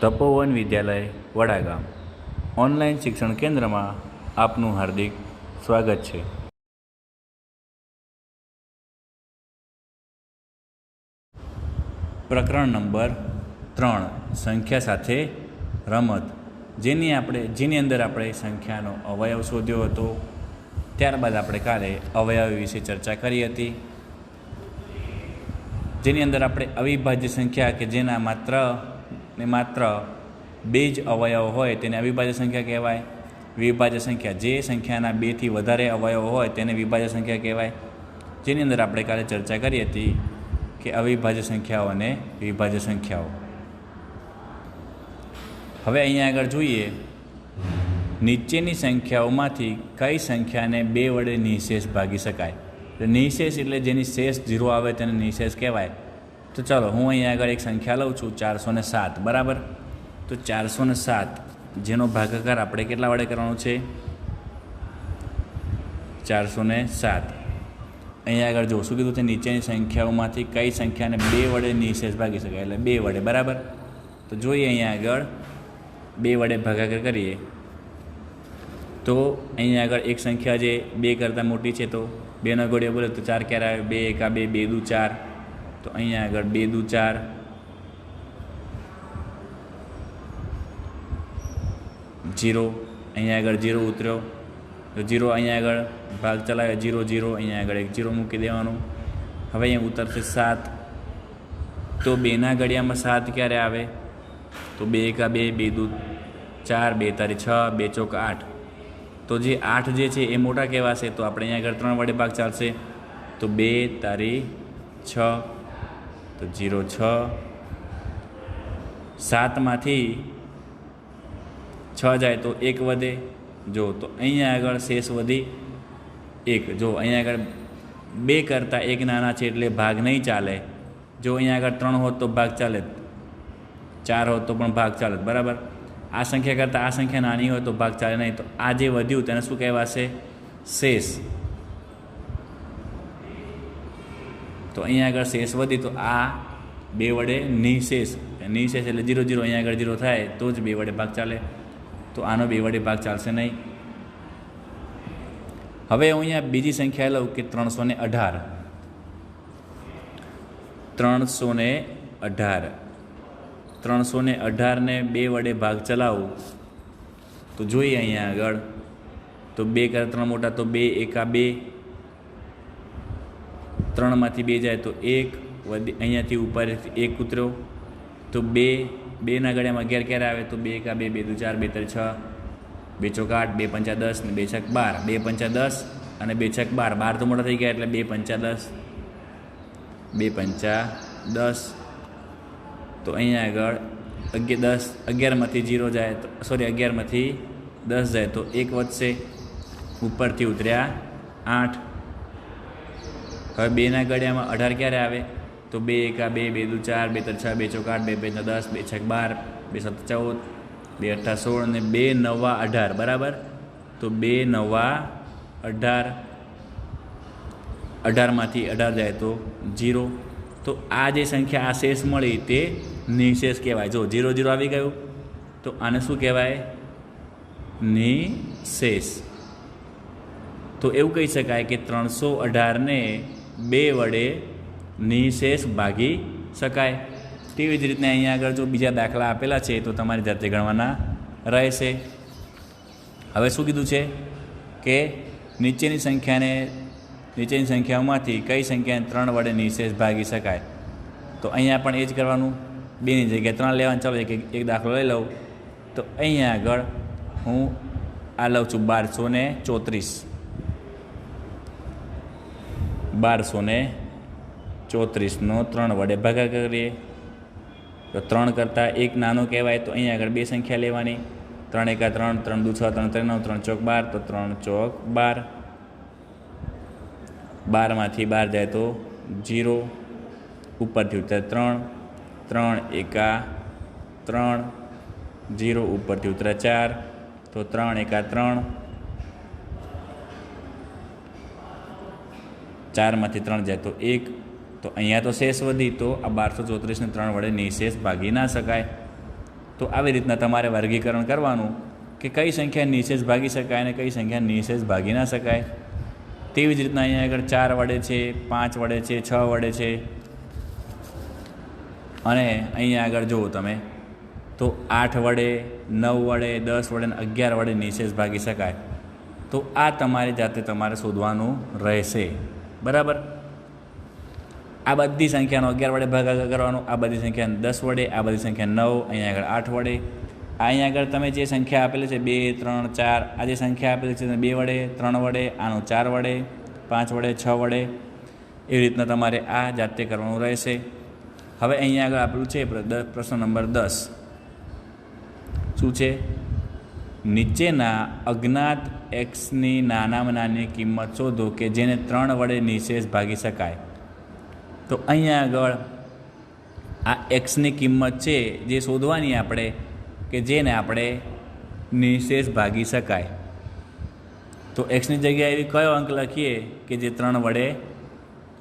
તપોવન વિદ્યાલય Vadagam online શિક્ષણ કેન્દ્રમાં આપનું હાર્દિક સ્વાગત છે. પ્રકરણ નંબર 3 સંખ્યા સાથે રમત, જેની અંદર આપણે સંખ્યાનો અવયવ શોધ્યો હતો. ત્યારબાદ આપણે કાલે અવયવ વિશે ચર્ચા કરી હતી, જેની અંદર આપણે અવિભાજ્ય સંખ્યા કે જેના માત્ર બે જ અવયવ હોય તેને અવિભાજ્ય સંખ્યા કહેવાય. વિભાજ્ય સંખ્યા જે સંખ્યાના 2 થી વધારે અવયવ હોય તેને વિભાજ્ય સંખ્યા કહેવાય. જેની અંદર આપણે કાલે ચર્ચા કરી હતી કે અવિભાજ્ય સંખ્યાઓ અને વિભાજ્ય સંખ્યાઓ. હવે અહીંયા આગળ જોઈએ, નીચેની સંખ્યાઓમાંથી કઈ સંખ્યાને 2 વડે નિઃશેષ ભાગી શકાય. નિઃશેષ એટલે જેની શેષ 0 આવે તેને નિઃશેષ કહેવાય. તો ચાલો હું અહીંયા આગળ એક સંખ્યા લઉં છું 407, બરાબર. તો 407 જેનો ભાગાકાર આપણે કેટલા વડે કરવાનો છે? 407. અહીંયા આગળ જો શું કીધું છે, નીચેની સંખ્યાઓમાંથી કઈ સંખ્યાને 2 વડે નિઃશેષ ભાગી શકાય, એટલે 2 વડે, બરાબર. તો જોઈએ અહીંયા આગળ 2 વડે ભાગાકાર કરીએ તો અહીંયા આગળ એક સંખ્યા જે 2 કરતાં મોટી છે તો 2નો ઘોડિયો બોલે તો 4 ક્યારે આવે? 2 એકા 2, 2 દુ 4. તો અહીંયા આગળ 2 દુ 4, 0. અહીંયા આગળ 0 ઉતર્યો તો 0 અહીંયા આગળ ભાગ ચલાવે 0 0, અહીંયા આગળ એક 0 મૂકી દેવાનું. હવે અહીંયા ઉતરશે 7. તો 2ના ઘડિયામાં 7 ક્યારે આવે? તો 2 એકા 2, 2 દુ 4, 2 તારી 6, 2 ચોક 8. તો જે 8 જે છે એ મોટા કહેવાશે, તો આપણે અહીંયા આગળ 3 વડે ભાગ ચાલશે. તો 2 તારી 6, તો 0 6. 7માંથી 6 જાય તો 1 વધે. જો તો અહીંયા આગળ શેષ વધી 1. જો અહીંયા આગળ 2 કરતાં 1 નાના છે એટલે ભાગ નહીં ચાલે. જો અહીંયા આગળ 3 હોત તો ભાગ ચાલે, 4 હોત તો પણ ભાગ ચાલે, બરાબર. આ સંખ્યા કરતાં આ સંખ્યા નાની હોય તો ભાગ ચાલે નહીં. તો આ જે વધ્યું તેને શું કહેવાશે? શેષ. તો અહીંયા આગળ શેષ વધી તો આ 2 વડે નિઃશેષ એટલે 0 0, અહીંયા આગળ 0 થાય તો જ 2 વડે ભાગ ચાલે. તો આનો 2 વડે ભાગ ચાલશે નહીં. હવે હું અહીંયા બીજી સંખ્યા લઉં કે 318. 318 ને 2 વડે ભાગ ચલાવું તો જોઈએ અહીંયા આગળ. તો 2 કરતાં 3 મોટા, તો 2 એકા 2, 3માંથી 2 જાય તો 1 વધી, અહીંયાથી ઉપર 1 ઉતર્યો તો 2ના ઘડિયામાં 11 ક્યારે આવે? તો 2 એકા 2, 2 દુ 4, 2 તારી 6, 2 ચોક 8, 2 પંચા 10 ને 2 છક 12. 2 પંચા 10 અને 2 છક 12, 12 તો મોટા થઈ ગયા એટલે 2 પંચા 10, 2 પંચા 10. તો અહીંયા આગળ 11માંથી 0 જાય તો 11માંથી 10 જાય તો 1 વધશે, ઉપરથી ઉતર્યા 8. હવે 2ના ઘડિયામાં 18 ક્યારે આવે? તો 2 એકા 2, 2 દુ 4, 2 તારી 6, 2 ચોક 8, 2 પંચા 10, 2 છક 12, 2 સત્ત 14, 2 અઠ્ઠા 16 અને 2 નવા 18, બરાબર. તો 2 નવા 18, 18માંથી 18 જાય તો 0. તો આ જે સંખ્યા આ શેષ મળી તે નિઃશેષ કહેવાય. જો 0 0 આવી ગયું તો આને શું કહેવાય? નિઃશેષ. તો એવું કહી શકાય કે 318ને 2 વડે નિઃશેષ ભાગી શકાય. તેવી જ રીતના અહીંયા આગળ જો બીજા દાખલા આપેલા છે તો તમારી જાતે ગણવાના રહેશે. હવે શું કીધું છે કે નીચેની સંખ્યાઓમાંથી કઈ સંખ્યાને 3 વડે નિઃશેષ ભાગી શકાય. તો અહીંયા પણ એ જ કરવાનું, 2ની જગ્યાએ 3 લેવાનું. ચાલો એક દાખલો લઈ લઉં. તો અહીંયા આગળ હું આ લઉં છું 1234. 1234નો 3 વડે ભાગાકાર કરીએ તો 3 કરતાં 1 નાનો કહેવાય. તો અહીંયા આગળ 2 સંખ્યા લેવાની. 3 એકા 3, 3 દુ 6, 3 3 9, 3 ચોક 12, તો 3 ચોક 12. 12માંથી 12 જાય તો 0, ઉપરથી ઉતરે 3, 3 એકા 3, 0 ઉપરથી ઉતરે 4, તો 3 એકા 3, 4માંથી 3 જાય તો 1. તો અહીંયા તો શેષ વધી, તો આ 1234ને 3 વડે નિઃશેષ ભાગી ના શકાય. તો આવી રીતના તમારે વર્ગીકરણ કરવાનું કે કઈ સંખ્યા નિશેષ ભાગી શકાય અને કઈ સંખ્યા નિશેષ ભાગી ના શકાય. તેવી જ રીતના અહીંયા આગળ 4 વડે છે, 5 વડે છે, 6 વડે છે, અને અહીંયા આગળ જુઓ તમે તો 8 વડે, 9 વડે, 10 વડે અને 11 વડે નિશેષ ભાગી શકાય. તો આ તમારી જાતે તમારે શોધવાનું રહેશે. બરાબર. આ બધી સંખ્યાનો 11 વડે ભાગાકાર કરવાનો, આ બધી સંખ્યાને 10 વડે, આ બધી સંખ્યા 9, અહીંયા આગળ 8 વડે. અહીંયા આગળ તમે જે સંખ્યા આપેલી છે 2, 3, 4, આ જે સંખ્યા આપેલી છે 2 વડે, 3 વડે, આનું 4 વડે, 5 વડે, 6 વડે, એવી રીતના તમારે આ જાતે કરવાનું રહેશે. હવે અહીંયા આગળ આપેલું છે પ્રશ્ન નંબર 10. શું છે? નીચેના અજ્ઞાત એક્સની નાનામાં નાની કિંમત શોધો કે જેને 3 વડે નિશેષ ભાગી શકાય. તો અહીંયા આગળ આ એક્સની કિંમત છે જે શોધવાની આપણે કે જેને આપણે નિશેષ ભાગી શકાય. તો એક્સની જગ્યાએ એવી કયો અંક લખીએ કે જે 3 વડે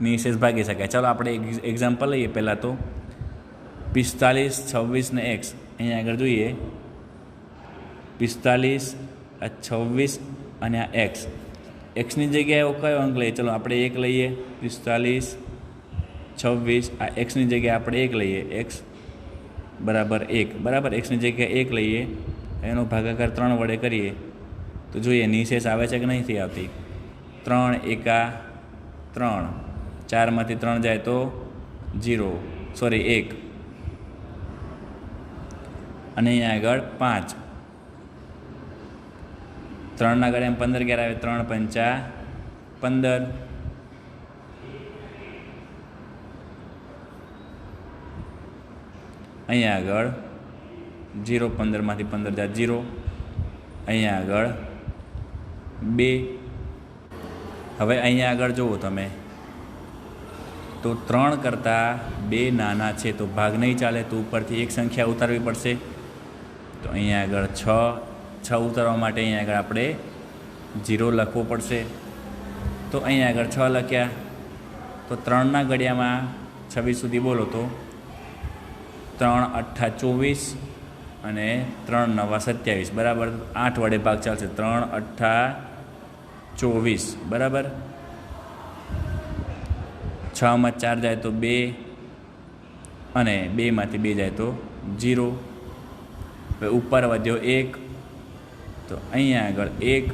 નિશેષ ભાગી શકાય. ચાલો આપણે એક્ઝામ્પલ લઈએ. પહેલાં તો 45, 26 ને એક્સ. અહીંયા આગળ જોઈએ 45, આ 26 અને આ એક્સ. એક્સની જગ્યાએ એવો કયો અંક લઈએ? ચલો આપણે 1 લઈએ. 45, 26, આ એક્સની જગ્યાએ આપણે 1 લઈએ. એક્સ બરાબર 1. બરાબર. એક્સની જગ્યાએ 1 લઈએ, એનો ભાગાકાર 3 વડે કરીએ તો જોઈએ નિશેષ આવે છે કે નથી આવતી. 3 એકા 3, 4માંથી 3 જાય તો 1, અને અહીંયા આગળ 5. 3 ના ગળે એમ 15 ક્યારે આવે? 3 પંચા 15. અહીંયા આગળ 0, 15માંથી 15 જાય 0. અહીંયા આગળ 2. હવે અહીંયા આગળ જુઓ તમે તો 3 કરતાં 2 નાના છે તો ભાગ નહીં ચાલે, તો ઉપરથી એક સંખ્યા ઉતારવી પડશે. તો અહીંયા આગળ 6 ઉતારવા માટે અહીંયા આગળ આપણે 0 લખવો પડશે. તો અહીંયા આગળ 6 લખ્યા. તો 3ના ઘડિયામાં 26 સુધી બોલો તો 3 8 24 અને 3 9 27. બરાબર. 8 વડે ભાગ ચાલશે. 3 8 24. બરાબર. 6માં 4 જાય તો 2, અને 2માંથી 2 જાય તો 0. હવે ઉપર વધ્યો 1, તો અહીંયા આગળ 1.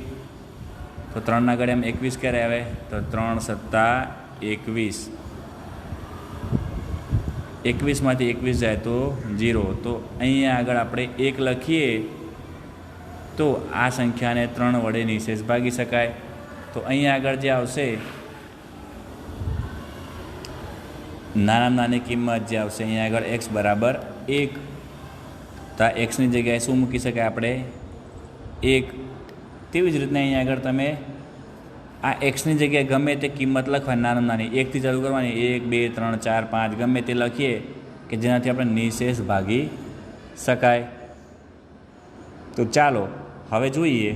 તો 3ના ઘડિયામાં 21 ક્યારે આવે? તો 3 7 21. 21માંથી 21 જાય તો 0. તો અહીંયા આગળ આપણે 1 લખીએ તો આ સંખ્યાને 3 વડે નિશેષ ભાગી શકાય. તો અહીંયા આગળ જે આવશે નાનામાં નાની કિંમત જે આવશે અહીંયા આગળ x બરાબર 1. તો આ એક્સની જગ્યાએ શું મૂકી શકાય આપણે? 1. તેવી જ રીતના અહીંયા આગળ તમે આ એક્સની જગ્યાએ ગમે તે કિંમત લખવાની નાનામાં નાની, 1થી ચાલુ કરવાની. 1 2 3 4 5 ગમે તે લખીએ કે જેનાથી આપણે નિશેષ ભાગી શકાય. તો ચાલો હવે જોઈએ.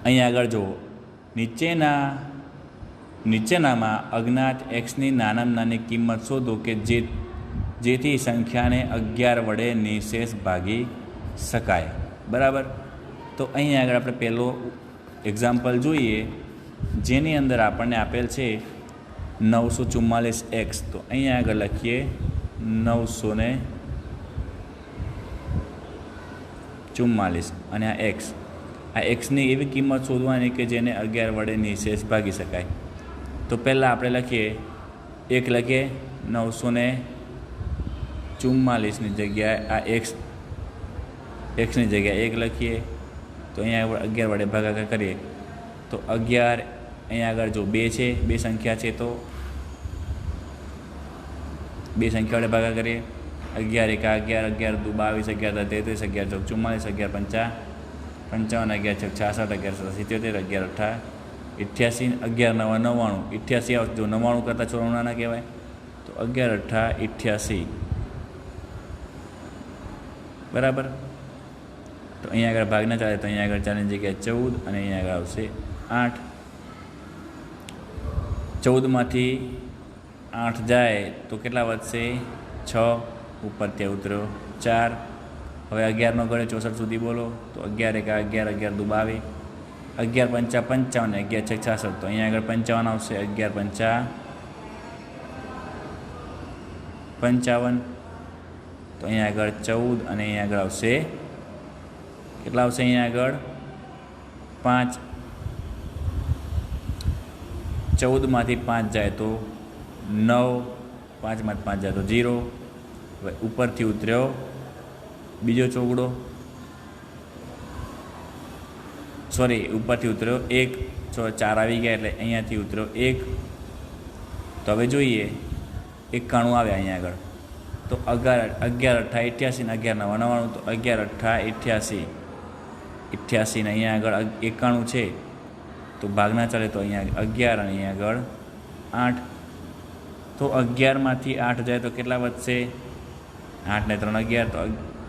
અહીંયા આગળ જુઓ, નીચેનામાં અજ્ઞાત એક્સની નાનામાં નાની કિંમત શોધો કે જેથી સંખ્યાને 11 વડે નિશેષ ભાગી શકાય. બરાબર. તો અહીંયા આગળ આપણે પહેલો એક્ઝામ્પલ જોઈએ, જેની અંદર આપણને આપેલ છે 944x. તો અહીંયા આગળ લખીએ 944 અને આ એક્સ. આ એક્સની એવી કિંમત શોધવાની કે જેને 11 વડે નિશેષ ભાગી શકાય. તો પહેલાં આપણે લખીએ 1 લખીએ. 944ની જગ્યાએ આ એક્સની જગ્યાએ 1 લખીએ. તો અહીંયા 11 વડે ભાગાકાર કરીએ તો 11. અહીંયા આગળ જો 2 છે, 2 સંખ્યા છે તો 2 સંખ્યા વડે ભાગાકાર કરીએ. 11 એકા 11, 11 દુ 22, 11 33, 11 ચોક 44, 11 55, 11 છક 66, 11 77, 11 88, 11 9 99. 88 આવશે. જો 99 કરતાં 94 નાના કહેવાય તો 11 88. બરાબર. તો અહીંયા આગળ ભાગ ના ચાલે તો અહીંયા આગળ 4ની જગ્યાએ 14 અને અહીંયા આગળ આવશે 8. 14માંથી 8 જાય તો કેટલા વધશે? 6. ઉપર ત્યાં ઉતર્યો 4. હવે 11નો ગળે 64 સુધી બોલો તો 11 એકા 11, 11 દુ 22, 11 પંચા 55 ને 11 છક 66. તો અહીંયા આગળ 55 આવશે. 11 પંચા 55. તો અહીંયા આગળ 14 અને અહીંયા આગળ આવશે કેટલા આવશે? અહીંયા આગળ 5. 14માંથી 5 જાય તો 9, 5માંથી 5 જાય તો 0. હવે ઉપરથી ઉતર્યો બીજો ચોગડો, સોરી ઉપરથી ઉતર્યો 1, 4 આવી ગયા એટલે અહીંયાથી ઉતર્યો 1. તો હવે જોઈએ 91 આવ્યા અહીંયા આગળ. તો 11 8 88 ને 11 9 99. તો 11 8 88, 88 ને અહીંયા આગળ 91 છે તો ભાગના ચાલે તો અહીંયા 11 અને અહીંયા આગળ 8. તો 11માંથી 8 જાય તો કેટલા વધશે? 8 ને 3 11. તો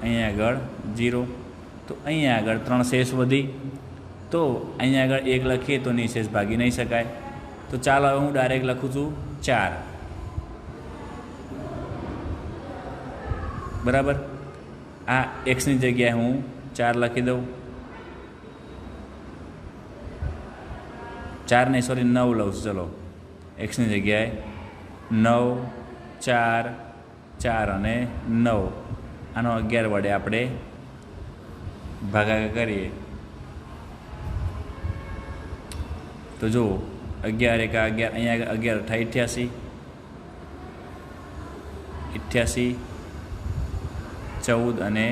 અહીંયા આગળ 0. તો અહીંયા આગળ 3 શેષ વધી. તો અહીંયા આગળ 1 લખીએ તો નિશેષ ભાગી નહીં શકાય. તો ચાલો હવે હું ડાયરેક્ટ લખું છું 4. બરાબર. આ એક્સની જગ્યાએ હું 4 લખી દઉં. 4 નહીં, સોરી 9 લઉં છું. ચલો એક્સની જગ્યાએ 9, 4, 4 અને 9. આનો 11 વડે આપણે ભાગાકાર કરીએ તો જો 11 એકા 11, અહીંયા 11 88, 88, 14 અને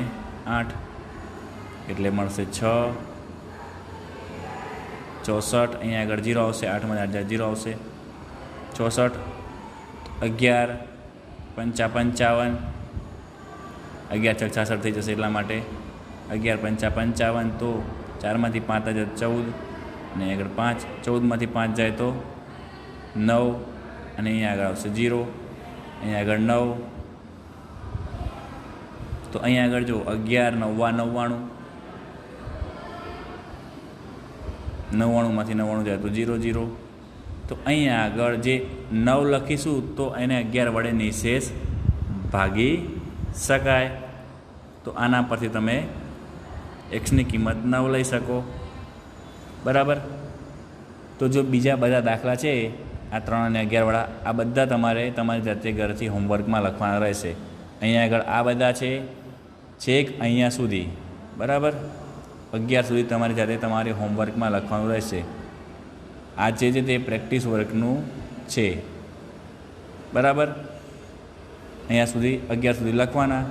8 એટલે મળશે 6, 64. અહીંયા આગળ 0 આવશે. 8માંથી 8 જાય 0 આવશે. 64. 11 પંચા 55, 11 છક 66 થઈ જશે એટલા માટે 11 પંચા 55. તો 4માંથી 5 જાય 14 અને આગળ 5. 14માંથી 5 જાય તો 9 અને અહીંયા આગળ આવશે 0. અહીંયા આગળ 9. તો અહીંયા આગળ જો 11 9 99, 99માંથી 99 જાય તો 0 0. તો અહીંયા આગળ જે 9 લખીશું તો એને 11 વડે નિશેષ ભાગી શકાય. તો આના પરથી તમે એક્સની કિંમત 9 લઈ શકો. બરાબર. તો જો બીજા બધા દાખલા છે આ 3 અને 11 વાળા, આ બધા તમારે તમારી જાતે ઘરથી હોમવર્કમાં લખવાના રહેશે. અહીંયા આગળ આ બધા છે છેક અહીંયા સુધી. બરાબર. 11 સુધી તમારી જાતે તમારે હોમવર્કમાં લખવાનું રહેશે. આ જે છે તે પ્રેક્ટિસ વર્કનું છે. બરાબર. અહીંયા સુધી 11 સુધી લખવાના.